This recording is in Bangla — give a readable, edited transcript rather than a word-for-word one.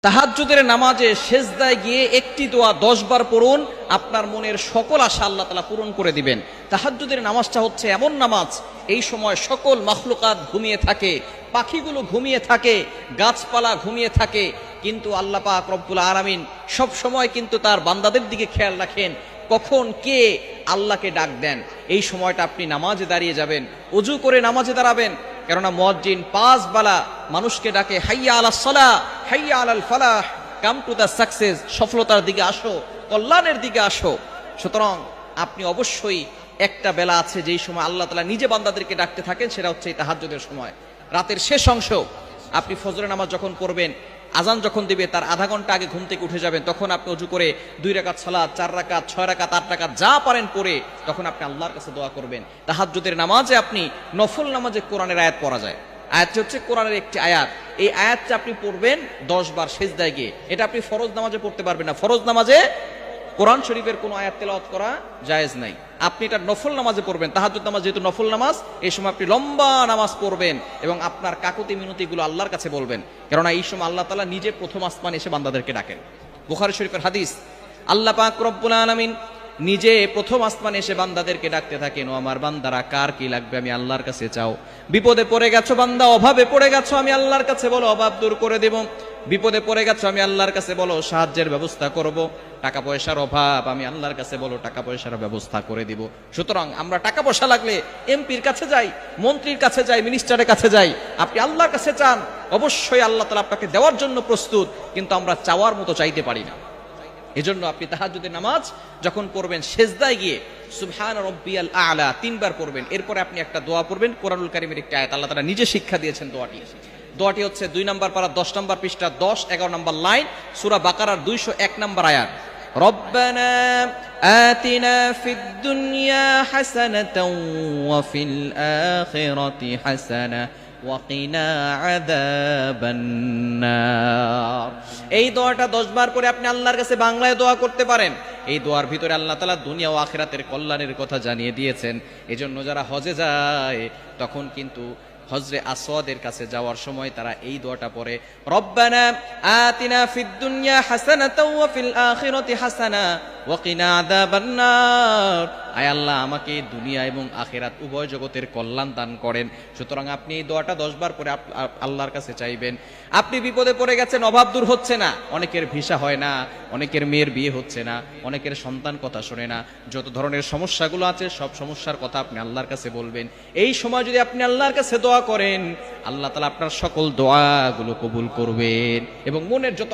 তাহাজ্জুদের নামাজে সেজদায় গিয়ে একটি দোয়া 10 বার পড়ুন, আপনার মনের সকল আশা আল্লাহ তাআলা পূরণ করে দিবেন। তাহাজ্জুদের নামাজটা হচ্ছে এমন নামাজ, এই সময় সকল মাখলুকাত ঘুমিয়ে থাকে, পাখিগুলো ঘুমিয়ে থাকে, গাছপালা ঘুমিয়ে থাকে, কিন্তু আল্লাহ পাক রব্বুল আলামিন সব সময় কিন্তু তার বান্দাদের দিকে খেয়াল রাখেন, কখন কে আল্লাহকে ডাক দেন। এই সময়টা আপনি নামাজে দাঁড়িয়ে যাবেন, ওযু করে নামাজে দাঁড়াবেন, কেননা মুয়াজ্জিন 5 বেলা মানুষকে ডাকে, হাইয়া আলাস সালাহ, হাইয়া আলাল ফালাহ, কাম টু দ্য সাকসেস, সফলতার দিকে আসো, কল্যাণের দিকে আসো। সুতরাং আপনি অবশ্যই একটা বেলা আছে যেই সময় আল্লাহ তাআলা নিজে বান্দাদেরকে ডাকতে থাকেন, সেটা হচ্ছে এই তাহাজ্জুদের সময়, রাতের শেষ অংশ। আপনি ফজরের নামাজ যখন পড়বেন, আজান যখন দিবে তার আধা ঘন্টা আগে ঘুম থেকে উঠে যাবেন, তখন আপনি ওযু করে 2 রাকাত সালাত, 4 রাকাত, 6 রাকাত, 8 রাকাত যা পারেন পড়ে তখন আপনি আল্লাহর কাছে দোয়া করবেন। তাহাজ্জুদের নামাজে আপনি নফল নামাজে কোরআনের আয়াত পড়া যায়, আয়াতটি হচ্ছে কোরআনের একটি আয়াত, এই আয়াতটা আপনি পড়বেন 10 বার সেজদায় গিয়ে। এটা আপনি ফরজ নামাজে পড়তে পারবেন না, ফরজ নামাজে কোরআন শরীফের কোনো আয়াত তেলাওয়াত করা জায়েজ নাই। আপনি এটা নফল নামাজে পড়বেন, তাহাজ্জুদ নামাজ যেহেতু নফল নামাজ, এই সময় আপনি লম্বা নামাজ পড়বেন এবং আপনার কাকুতি মিনতিগুলো আল্লাহর কাছে বলবেন, কেননা এই সময় আল্লাহ তাআলা নিজে প্রথম আসমানে এসে বান্দাদেরকে ডাকেন। বুখারী শরীফের হাদিস, আল্লাহ পাক রব্বুল আলামিন নিজে প্রথম আসমানে এসে বান্দাদেরকে ডাকতে থাকেন, ও আমার বান্দারা কার কি লাগবে আমি আল্লাহর কাছে চাও। বিপদে পড়ে গেছো বান্দা, অভাবে পড়ে গেছো, আমি আল্লাহর কাছে বলো, অভাব দূর করে দেব। বিপদে পড়ে গেছো, আমি আল্লাহর কাছে বলো, সাহায্যের ব্যবস্থা করব। টাকা পয়সার অভাব, আমি আল্লাহর কাছে বলো, টাকা পয়সার ব্যবস্থা করে দিব। সুতরাং আমরা টাকা পয়সা লাগলে এমপির কাছে যাই, মন্ত্রীর কাছে যাই, মিনিস্টারের কাছে যাই, আপনি আল্লাহর কাছে চান, অবশ্যই আল্লাহ তাআলা আপনাকে দেওয়ার জন্য প্রস্তুত, কিন্তু আমরা চাওয়ার মতো চাইতে পারি না। এজন্য আপনি তাহাজ্জুদের নামাজ যখন পড়বেন, সেজদায় গিয়ে সুবহান রাব্বিয়াল আ'লা 3 বার পড়বেন। এরপরে আপনি একটা দোয়া পড়বেন, কোরআনুল কারীমের একটা আয়াত, আল্লাহ তাআলা নিজে শিক্ষা দিয়েছেন দোয়াটি হচ্ছে 2 নম্বর পারা 10 নম্বর পৃষ্ঠা 10-11 নম্বর লাইন, সূরা বাকারার 201 নম্বর আয়াত। রব্বানা আতিনা ফিদ দুনিয়া হাসানাতাও ওয়া ফিল আখিরাতি হাসানা ওয়া কিনা আযাবান নার। এই দোয়াটা 10 বার পরে আপনি আল্লাহর কাছে বাংলায় দোয়া করতে পারেন। এই দোয়ার ভিতরে আল্লাহ তাআলা দুনিয়া ও আখিরাতের কল্যাণের কথা জানিয়ে দিয়েছেন। এজন্য যারা হজে যায় তখন কিন্তু হজরে আসওয়াদের কাছে যাওয়ার সময় তারা এই দোয়াটা পড়ে, রব্বানা আতিনা ফিদ দুনিয়া হাসানাতাও ওয়া ফিল আখিরাতি হাসানা ওয়া কিনা আযাবান নার। আয় আল্লাহ, আমাকে দুনিয়া এবং আখিরাত উভয় জগতের কল্যাণ দান করেন। সুতরাং আপনি এই দোয়াটা 10 বার পরে আল্লাহর কাছে চাইবেন। আপনি বিপদে পড়ে গেছেন, অভাব দূর হচ্ছে না, অনেকের ভিসা হয় না, অনেকের মেয়ের বিয়ে হচ্ছে না, অনেকের সন্তান কথা শোনে না, যত ধরনের সমস্যাগুলো আছে সব সমস্যার কথা আপনি আল্লাহর কাছে বলবেন। এই সময় যদি আপনি আল্লাহর কাছে দোয়া করেন, আল্লাহ তাআলা আপনার সকল দোয়াগুলো কবুল করবেন এবং মনের যত